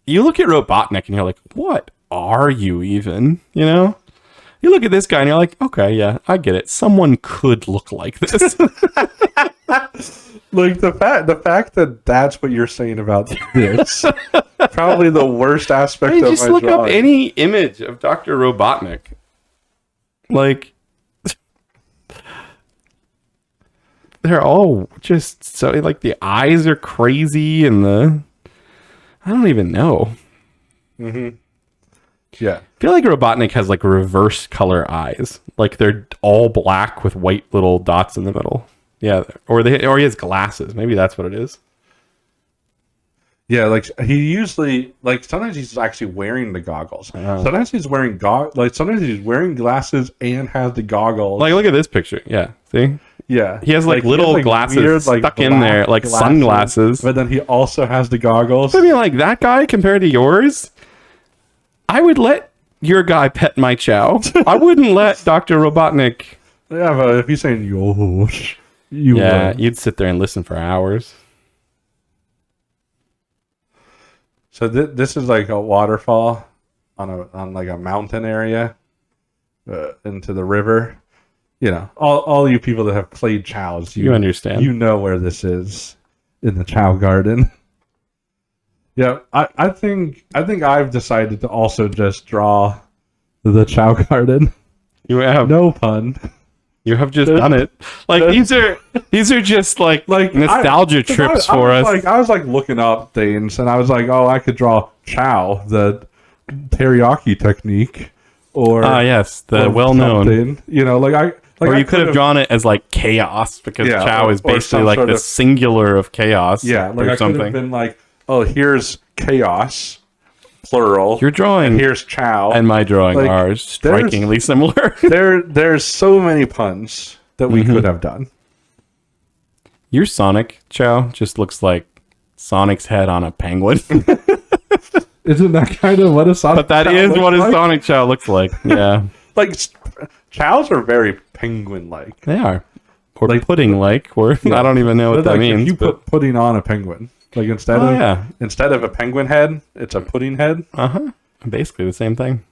S2: you look at Robotnik and you're like, what are you even? You know? You look at this guy and you're like, okay, yeah, I get it. Someone could look like this.
S1: Like the fact that that's what you're saying about this, probably the worst aspect of my drawing.
S2: Just look up any image of Dr. Robotnik. Like, they're all just so like the eyes are crazy and I don't even know.
S1: Mm-hmm. Yeah.
S2: I feel like Robotnik has like reverse color eyes. Like they're all black with white little dots in the middle. Yeah. Or he has glasses. Maybe that's what it is.
S1: Yeah, like he usually like sometimes he's actually wearing the goggles. Sometimes he's wearing sometimes he's wearing glasses and has the goggles.
S2: Like look at this picture. Yeah. See?
S1: Yeah.
S2: He has like little glasses weird, stuck in there, like glasses, sunglasses.
S1: But then he also has the goggles.
S2: I mean, like that guy compared to yours, I would let your guy pet my Chow. I wouldn't let Dr. Robotnik.
S1: Yeah, but if he's saying yosh,
S2: you'd sit there and listen for hours.
S1: So this is like a waterfall on like a mountain area into the river. You know, all you people that have played Chows,
S2: you understand.
S1: You know where this is in the Chao Garden. Yeah, I think I've decided to also just draw the Chao Garden.
S2: You have
S1: no pun.
S2: You have just done it. Like these are just like nostalgia trips for us.
S1: Like I was like looking up things, and I was like, oh, I could draw Chow, the teriyaki technique, or
S2: yes, the well-known.
S1: You know,
S2: or you could have drawn it as like chaos because Chow is basically like the singular of chaos.
S1: Yeah, like I could have been like, oh, here's chaos, plural.
S2: Your drawing,
S1: and here's Chow,
S2: and my drawing are strikingly similar.
S1: There's so many puns that we could have done.
S2: Your Sonic Chow just looks like Sonic's head on a penguin.
S1: Isn't that kind of what a Sonic?
S2: But that is what a Sonic Chow looks like. Yeah,
S1: like Chows are very penguin-like.
S2: They are, or like, pudding-like, or I don't even know what that means.
S1: If you put pudding on a penguin. Like instead of a penguin head, it's a pudding head.
S2: Basically the same thing.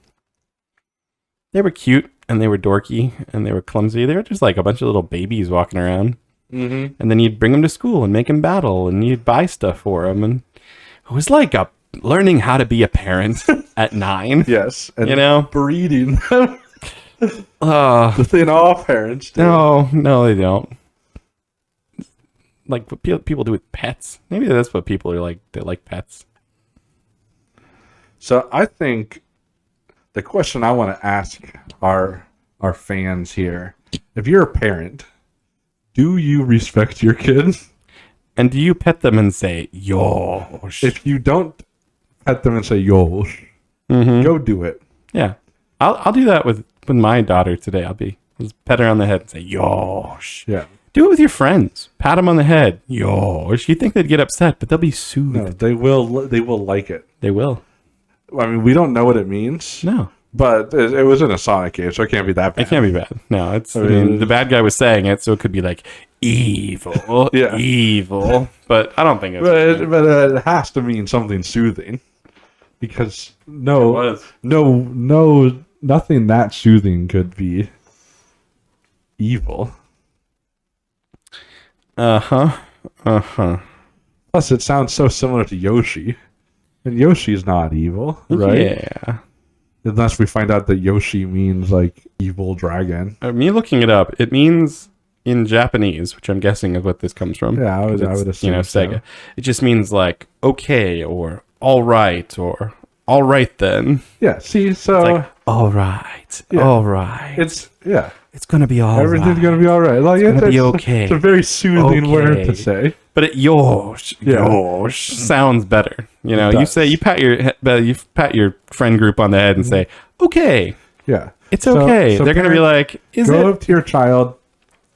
S2: They were cute and they were dorky and they were clumsy. They were just like a bunch of little babies walking around. And then you'd bring them to school and make them battle and you'd buy stuff for them. And it was like learning how to be a parent at 9.
S1: Yes, and
S2: you know,
S1: breeding. The thing all parents do.
S2: No, they don't. Like what people do with pets. Maybe that's what people are like. They like pets.
S1: So I think the question I want to ask our fans here: if you're a parent, do you respect your kids?
S2: And do you pet them and say yosh?
S1: If you don't pet them and say yosh, go do it.
S2: Yeah, I'll do that with my daughter today. I'll just pet her on the head and say yosh.
S1: Yeah.
S2: Do it with your friends. Pat them on the head. Yosh. You think they'd get upset, but they'll be soothed.
S1: No, they will. They will like it.
S2: They will.
S1: I mean, we don't know what it means.
S2: No.
S1: But it was in a Sonic game, so it can't be that bad.
S2: It can't be bad. No, I mean, the bad guy was saying it, so it could be like evil, evil. But I don't think it's.
S1: But it has to mean something soothing, because nothing that soothing could be evil. Plus, it sounds so similar to Yoshi, and Yoshi's not evil, right?
S2: Yeah.
S1: Unless we find out that Yoshi means like evil dragon.
S2: Me looking it up, it means in Japanese, which I'm guessing is what this comes from.
S1: Yeah, I would assume.
S2: Sega.
S1: So.
S2: It just means like okay or all right or all right then.
S1: Yeah. See, so
S2: it's like, all right, all right. It's gonna be all
S1: Everything's gonna be all right. Like
S2: it's gonna be okay.
S1: It's a very soothing word to say.
S2: But yosh sounds better. You know, you pat your friend group on the head and say, okay.
S1: Yeah.
S2: It's okay. So they're gonna be like,
S1: go up to your child,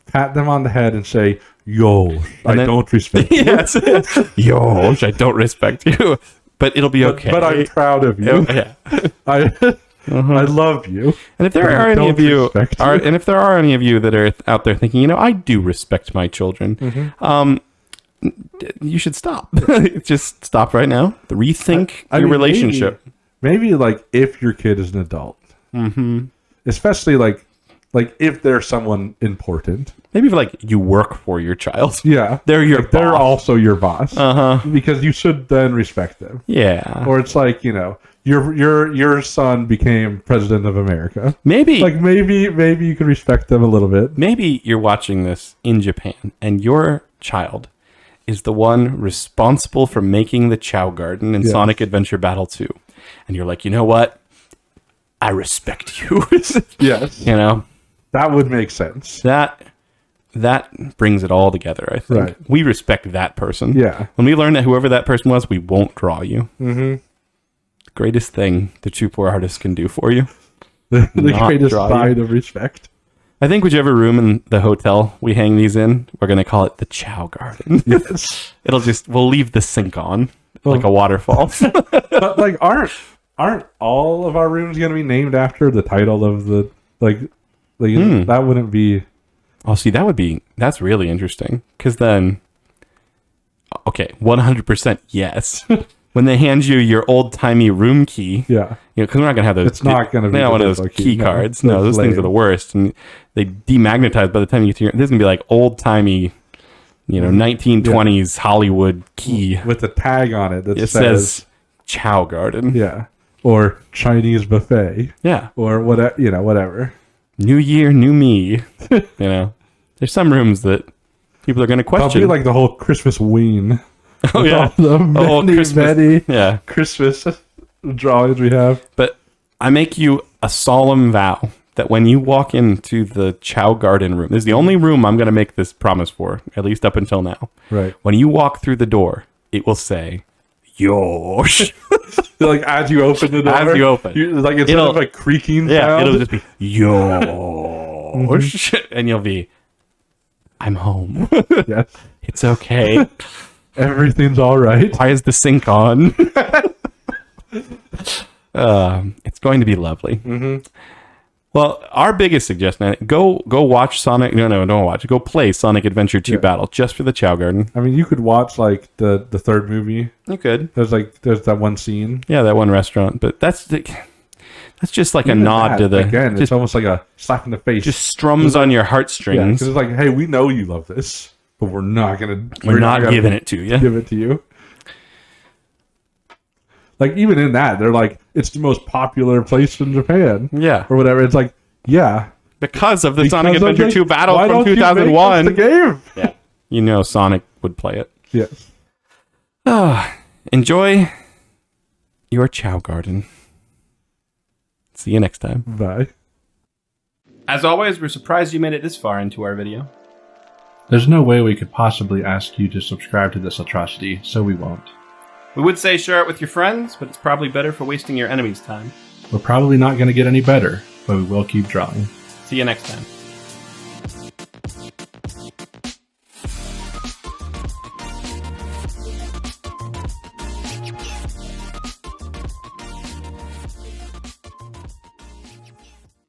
S1: pat them on the head and say, yo, I don't respect you.
S2: Yes. Yosh, I don't respect you. But it'll be okay.
S1: But I'm proud of you.
S2: Yeah.
S1: I love you.
S2: And if there are any of you, that are out there thinking, you know, I do respect my children, you should stop. Just stop right now. Rethink your relationship.
S1: Maybe like if your kid is an adult, especially like like if they're someone important.
S2: Maybe if like you work for your child.
S1: Yeah.
S2: They're your
S1: like, they're also your boss.
S2: Uh-huh.
S1: Because you should then respect them.
S2: Yeah.
S1: Or it's like, you know, your son became president of America.
S2: Maybe
S1: you could respect them a little bit.
S2: Maybe you're watching this in Japan and your child is the one responsible for making the Chao Garden in Sonic Adventure Battle 2. And you're like, you know what? I respect you.
S1: Yes.
S2: You know?
S1: That would make sense.
S2: That brings it all together, I think.
S1: Right.
S2: We respect that person.
S1: Yeah.
S2: When we learn that whoever that person was, we won't draw you.
S1: Mm-hmm.
S2: The greatest thing the two poor artists can do for you.
S1: the greatest sign of respect.
S2: I think whichever room in the hotel we hang these in, we're going to call it the Chao Garden.
S1: Yes.
S2: We'll leave the sink on like a waterfall.
S1: But like, aren't all of our rooms going to be named after the title of the, that wouldn't be...
S2: Oh, see, that's really interesting. Because then, okay, 100% yes. When they hand you your old-timey room key,
S1: yeah,
S2: you know, because we're not going to have those.
S1: It's not going to be
S2: one of those key cards. No, those things are the worst. And they demagnetize by the time you get to this is going to be like old-timey, you know, 1920s Hollywood key.
S1: With a tag on it that
S2: says Chao Garden.
S1: Yeah. Or Chinese buffet.
S2: Yeah.
S1: Or whatever.
S2: New year, new me. You know, there's some rooms that people are going to question.
S1: It'll be like the whole Christmas ween.
S2: Oh yeah,
S1: many Christmas drawings we have.
S2: But I make you a solemn vow that when you walk into the Chao Garden room, this is the only room I'm going to make this promise for, at least up until now.
S1: Right.
S2: When you walk through the door, it will say, "Yosh."
S1: Like as you open the door,
S2: as you open,
S1: like instead of like creaking sound,
S2: it'll just be "Yosh," and you'll be, "I'm home."
S1: Yes,
S2: it's okay.
S1: Everything's all right.
S2: Why is the sink on? It's going to be lovely.
S1: Mm-hmm.
S2: Well, our biggest suggestion: go watch Sonic. No, don't watch. Go play Sonic Adventure 2 Battle just for the Chao Garden.
S1: I mean, you could watch like the third movie.
S2: You could.
S1: There's that one scene.
S2: Yeah, that one restaurant. But that's just like even a nod to the.
S1: Again, it's almost like a slap in the face.
S2: Just strums on your heartstrings.
S1: Yeah, because it's like, hey, we know you love this, but we're not
S2: giving it to you.
S1: Give it to you. Like, even in that, they're like, it's the most popular place in Japan.
S2: Yeah.
S1: Or whatever. It's like, yeah.
S2: Because of the Sonic Adventure 2 battle from 2001.
S1: The game?
S2: Yeah. You know Sonic would play it.
S1: Yes.
S2: Enjoy your Chao Garden. See you next time.
S1: Bye.
S2: As always, we're surprised you made it this far into our video.
S1: There's no way we could possibly ask you to subscribe to this atrocity, so we won't.
S2: We would say share it with your friends, but it's probably better for wasting your enemy's time.
S1: We're probably not going to get any better, but we will keep drawing.
S2: See you next time.